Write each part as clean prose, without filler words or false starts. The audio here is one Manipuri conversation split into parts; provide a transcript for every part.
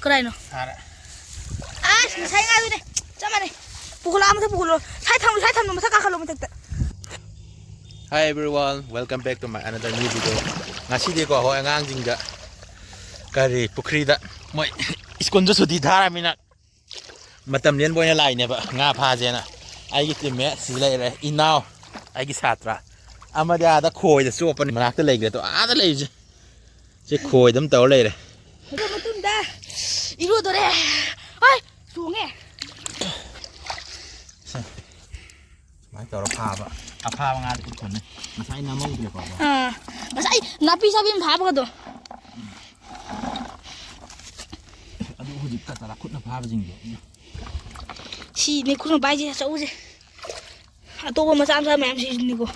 그래요. 알아. 아, 사이가도네. 잠깐만. 부글라면서 부글로. 사이탐 놈 사각할로면 됐다. Hi everyone, welcome back to my another new video. Ngasi ko ako ang anjing da. Kari pukri da. Moi iskon jo sudi dhara mina. Matam lian boy na lai ne ba nga pha je na. Ai gi timme si lai re inao. Ai gi satra. Amada da khoi da so pan manak ta lai le to a da lai je. Je khoi dam taw lai re. 이거 못된다. 이거더래. 아이, 송해. Mai taw ra pha ba. A pha ba nga ti kon ne. Ma sai na mo le ko ba. masai napi sabim phabagodo. Adu hujik ka tara khut na pha ba jing yo. 시 내 구름 바지 싸우지. 또 보면 쌈싸 맴시 니고.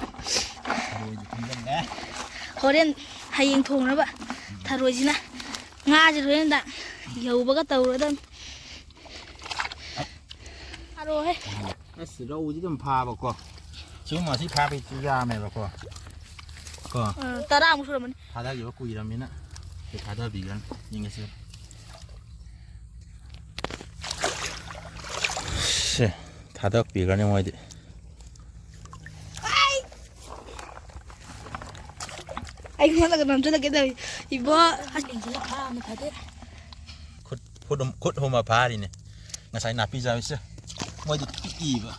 호렌 하잉 통나 봐. 타로지나. nga지 로엔다. 여우버가 떠오르던. 하루 해. Asi rau ji dam pha ba ko. Chu ma si pha bi chi ya me ba ko. Ko. 따라 아무 소리만. Pha da yo ku yi ram mina. Ke pha da bi gan. Ning se. Se. Da da bi gan ne moi de. 아이 그만 남자다 게다 이거 하신 줄 알아면 다 돼. Khut homa pha đi ne. Ngasai na pi ja se. Moi de pi ba.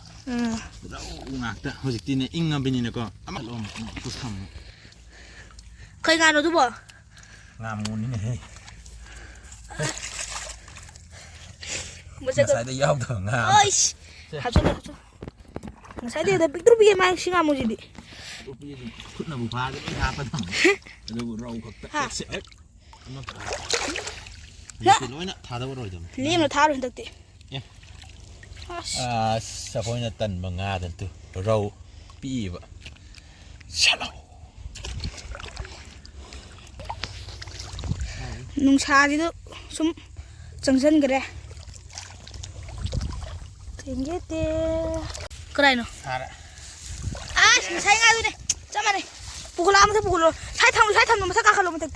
Rau ngak ta. Hojik ti ne ing ngam bi ni ne ko. Ama lom ku sam. 거기 가노도 뭐. Ngam ngun ni ne he. 뭐세 그. Ngasai da yaw da ngam. 어이씨. 가져. sai đây là bị trút bị mang sinh một gì đi. Khut na bu pha cái pha pa thang. Rồi bu rau khot ta se. Ama pha. Thì nói nè, thả đâu rồi rồi. Liêm là thả rồi được tí. Sao phải là tần bằng nga tần tu, rau, pi vậy. Sao? Nung xa gì đó, sum, chẳng dân cái này. Thêm cái tê, cái này nó. Sai ngay rồi này, chăm này. Bukulama thôi bukulo, sai tham nó mà sao kakalo mà thật.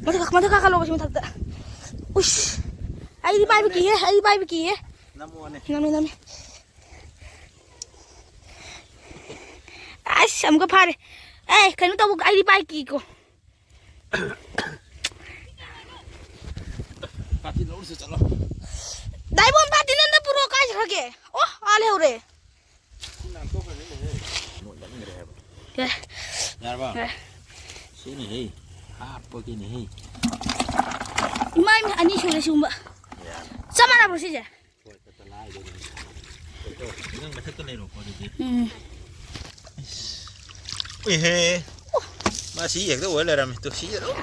Mà thật kakalo mà thật. Ui, ai đi bay với kia. Nami. Ai xem cái pha đi. Ê, cái nó tao buộc ai đi bay kia cô. Đại bọn bắt đi nên nó puro cái gì kìa. Ô, ai leo rồi. Kìa. Dạ vâng. Xí này, apa cái này. Mai anh đi chơi xuống bữa. Sao mà làm gì vậy? Ngang mà thất cái này rồi có được gì? Ui he, mà xí vậy tôi gọi là làm tôi xí vậy đó.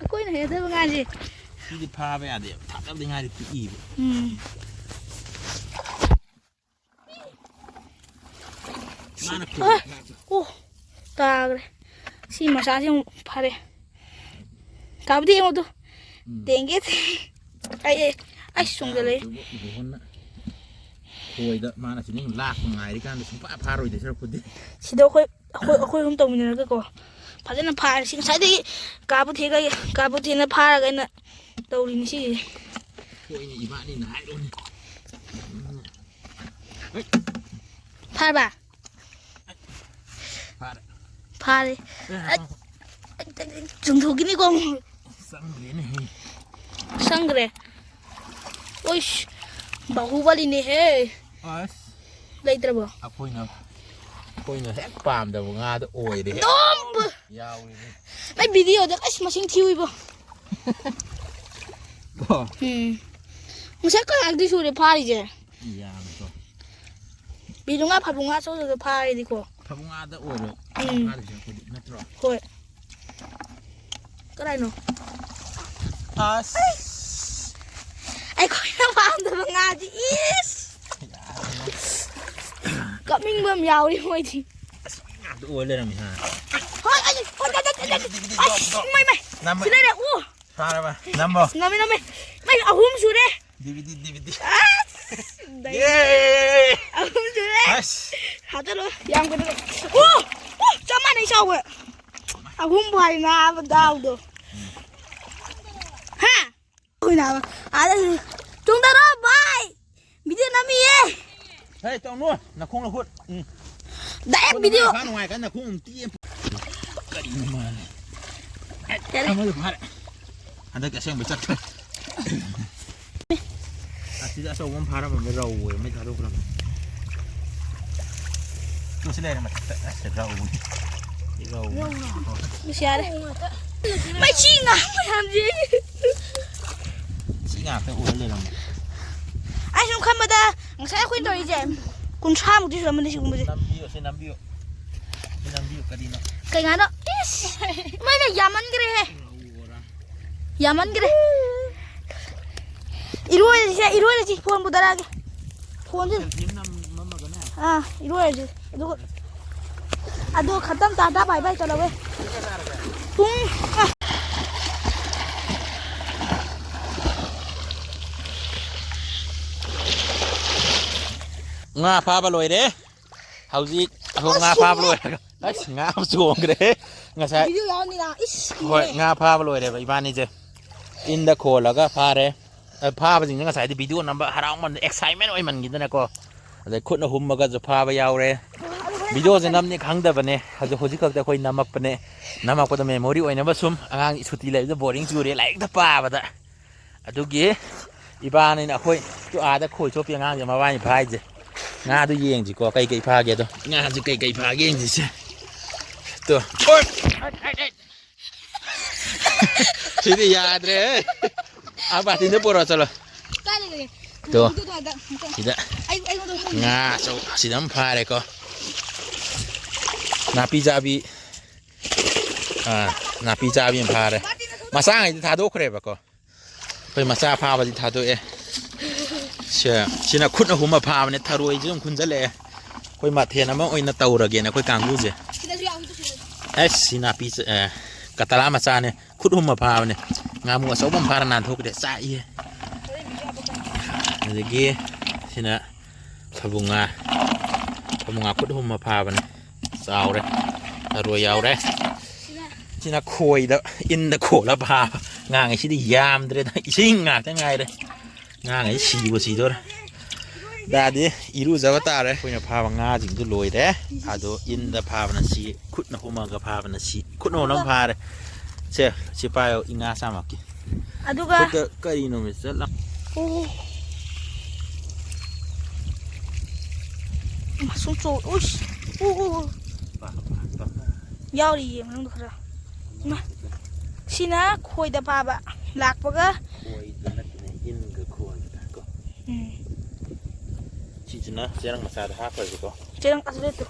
Cô này thế bằng gì? Xí đi pha với à để thắt đắp đi ngay được cái gì vậy? Mà nó kêu. Ô, ta cái, xí mà sao chứ pha đây? Cặp đi một tu, tiền cái gì? Ai xuống cái này? Hồi đó mà là chỉ những lạc ngày đi can được chúng pha rồi để sao có đi. Chỉ đâu khơi không tông mình cái cô, phải là pha xin sai đi, cặp thì nó pha cái này, đâu đi xí. Hồi này bạn đi nãy luôn. Pha bà. Pha đi. Chúng thuộc cái này con. Sang cái này. Ôi, bảo hú vào đi nè he. Đây tao bảo. Khôi nó hết phàm đâu nga tôi ôi đấy. Tôm. Mấy video đó mà xin thiêu bơ. Bơ. Mình sẽ có hàng đi xuống để pha đi chứ. Dạ rồi. Bị đúng ngáp đúng ngáp số rồi pha đi cô. Pha đúng ngáp đã ôi rồi. Ngáp thì sẽ được mất rồi. Thôi. Cái này nó. Ai coi nó phàm được bằng ngáp chứ. Cậu mình bơm dầu đi thôi thì. Ôi lên làm gì hả? Thôi mày. Xuống đây nè. Pha ra mà. Nằm vào. Nằm mày ở hôm xuống đây. DVD. Đây. Ở hôm xuống đây. Hả tới luôn. Giang cái đây. Cho mày này sao vậy? Ở hôm bài nào mà đau được. Ha. Ôi nào ada chúng ta đó bay video nằm gì Hey, tao nuôi, nó không là hút. đẹp video Phá ngoài cái là không tiêm. Cái gì mà. Không có được phá đấy. Anh đây cả xem bị chắc thôi. Thì đã sâu không phá đâu mà mới rầu rồi mới thả đâu rồi. Tôi sẽ đây là mà sẽ rầu. Rầu. Đi xe đây. Mày chi ngạc mày làm gì? Chỉ ngạc cái uống lên làm. Anh không khăm mà ta, sẽ khuyên tôi đi em. Cùng cha một tí rồi mình đi cùng gì? 5 view, xin 5 view. Xin 5 view cái đi nó. Cái ngán đó. Mày là Yaman cái này. Yaman cái này. Iruai là gì? Phone bút ra cái. Phone chứ. À, iruai là gì? Aduh, khatam tada bye bye chalo we. Tung. Nga pha ba lôi đấy. Hầu gì? Không Nga pha ba lôi. Đấy, Nga không xuống cái đấy. Nga sai. Video yao ni na. Thôi, Nga pha ba lôi đấy, vậy bạn đi chứ. In the call là cái pha đấy. Pha ba gì Nga sai thì video number harang man excitement oi man gitu na ko. Rồi khuất nó hùm mà cái pha ba yao đấy. Video sẽ nằm như kháng đập này, hay là hồi trước các khối nằm mập này, nằm mập có tầm memory oi nằm sum, anh suy lại cái boring chú đấy lại cái pa vậy đó. Tôi kia, iba này là khối, tôi đã khối cho phía ngang thì mà vay phải gì, nga tôi giang chỉ có cây pha kia thôi, nga chỉ cây pha kia gì chứ, tôi, ôi, thì đi ra đấy, bà thì nó bừa rồi, tôi, thì đó, nga, sao, xin nắm pha đây co. Napi jabi, napi jabi yang phá đấy, masa này thì tháo đốt rồi bà co, phải masa phá vào thì tháo đốt ấy, chỉ là khuất nó hùm mà phá này tháo rồi chứ không khuất rất lẹ, phải mặt thiền nó mới nó tàu rồi kìa nó phải càng vui gì, ấy xin napi kata masa này khuất hùm mà phá này, ngà mua sáu bông phá là nàn thôi để sai gì, này kia, xin là phải vùng ngà khuất hùm mà phá này. Sao đấy, rồi giàu đấy, chỉ là khôi đó, in là khổ là bà, ngang ấy chỉ đi yam đấy, xin ngạc thế ngay đấy, ngang ấy xì vào xì thôi, đã đi, iru giờ ta đấy, khôi nhà bà bằng nga chính tôi lôi đấy, đó in là bà bằng xì, khuất nó hôm cái bà bằng xì, khuất nó nằm bà đấy, chỉ phải in nga sao mà kì, khuất cái gì nó mới rất lắm, mà xuống chỗ, ui. Yao đi em không được rồi mà xin á khôi đập bà bạ lạc vào cái chị nó sẽ đang massage hát rồi chứ có chơi đang ăn đấy tụ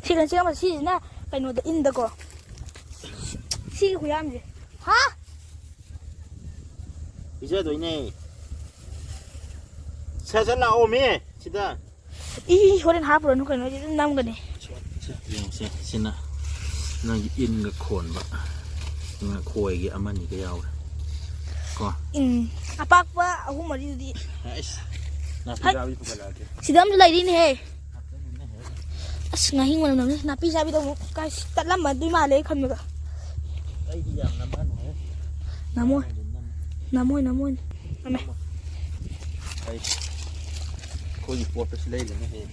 chị cần chơi mà chị na cái nó in được co chị khôi am gì hả bây giờ tôi này sẽ là ôm ấy chị ta ý hồi đến hát rồi nó cái nó chỉ năm cái này xin na nó in cái khổn vậy nó khôi cái âm anh cái giàu có apa aku mau di napi jabi bukan lagi sidam lagi ini he ngahi mana namanya napi jabi tuh kai tak lama di mana kan juga namun khôi dịch bột phải lấy rồi này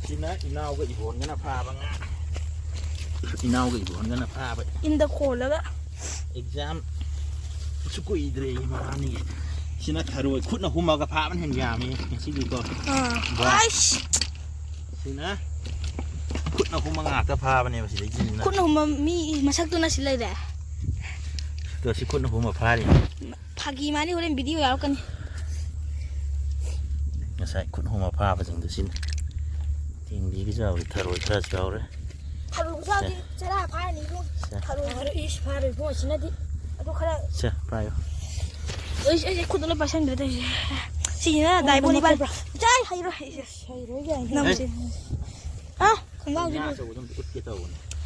xin á inao cái hồn cái nó pha bằng inao cái hồn cái nó pha vậy in the khổ là đó exam chú quỷ đây mà anh này xin nó thà rồi khuất nó hôm mà cái pha vẫn hình gà mi xin đi coi xin á khuất nó hôm mà ngạc cái pha bên này mà xin lấy gì nữa khuất nó hôm mà mi mà sắc tôi nó xin lấy đấy tôi xin khuất nó hôm mà pha đi pagi mana orang video ya kan saya khuất hôm mà pha và dừng tôi xin tiếng đi cái giờ thà rồi thà sao đấy thà rồi sao đi sẽ là pha này luôn thà rồi ít pha rồi mua xin đi tôi khai sẽ pha rồi ơi khuất nó pasang được đấy xin là đại bộ đi ban trái hay rồi nằm xin không bao nhiêu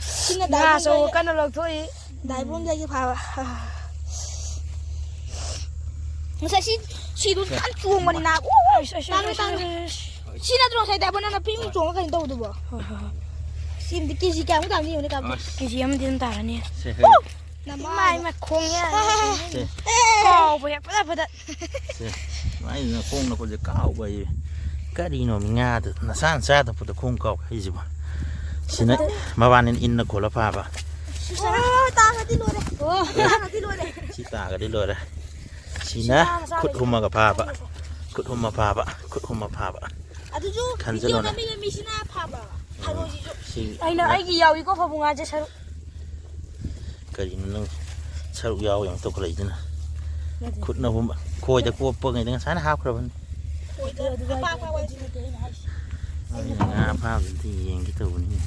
xin là đại số cái nó lộc thôi đại bộ ra cái pha saya si tu kan cuong mana nak, si nak terus saya tak pernah nak ping cuong kan tahu tu bah. Si di kisi kamu tahu ni, kamu kisi kamu di antara ni. น้ำมันมาคงเนี่ยก่อไปแบบนั้น mai là khung nó có gì cao vậy cái đi nó mình nghe được nó san xa được phải khung cao cái gì mà xin đấy mà bạn nên in nó cổ là pha ba ta cái đi luôn đấy ta cái đi luôn đấy chỉ ta cái đi rồi đấy xin đấy cút hôm mà gặp pha ba cút hôm mà pha ba cút hôm mà pha ba khăn cho nó này anh nói anh gì giàu có phải bùng ăn chứ sao cái gì nó sao giàuอย่างตัวกระไรnữaขุดนะผมโคยจะกลัวเปิงไงตั้งสารห้าวครับมันงาภาพที่เองที่ตัวนี้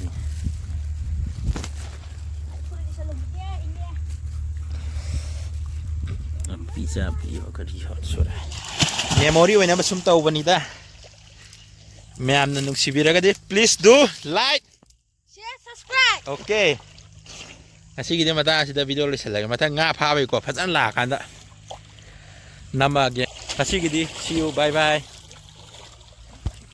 พิซซ่าปีว่าก็ดีฮอตสุดเลยเมมโมรี่ไว้นะมาชมตัววันนี้ได้แม่อันนั้นนุกสิบิระกันดิ please do like share subscribe โอเคasyik kita mata asyik video le selaga mata ngah pha bai ko phasan la kan da nama ge asyik di see you bye bye